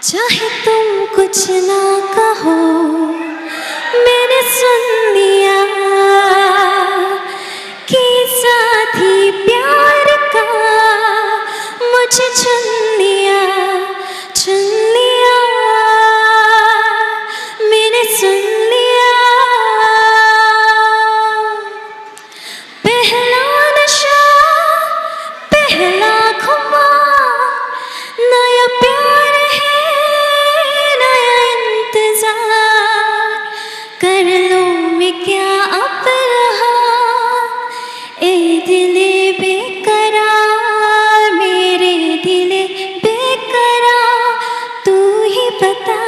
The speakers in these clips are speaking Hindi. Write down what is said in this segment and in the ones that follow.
चाहे तुम कुछ ना कहो, मैंने सुन लिया कि साथी प्यार का मुझे चुन लिया, मैंने सुन लिया। पहला नशा, पहला खुमार, नया प्यार है, नया इंतजार। कर लूं मैं क्या अब रहा, ए दिले बेकरार, मेरे दिले बेकरार, तू ही बता।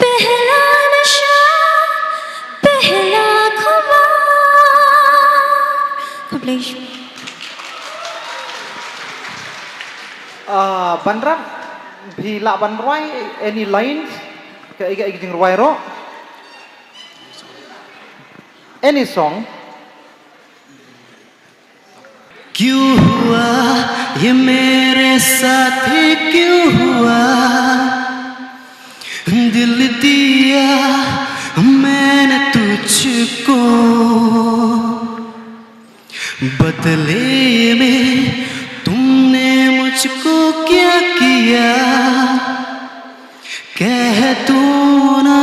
पहला नशा, पहला खुमार। Bandram bila banroi any lines ke iga iging roi ro any song. क्यों हुआ ये मेरे साथ ही क्यों हुआ, दिल दिया मैंने तुझको, बदले में तुमने मुझको क्या किया, कह तू ना,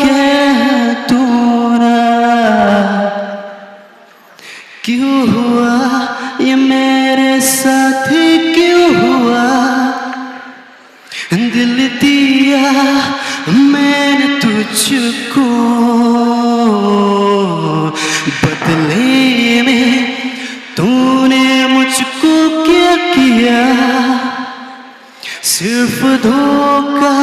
कह तू ना। क्यों हुआ ये मेरे साथ ही क्यों हुआ, दिल दिया मैंने तुझको, बदले में तूने मुझको क्या किया, सिर्फ धोखा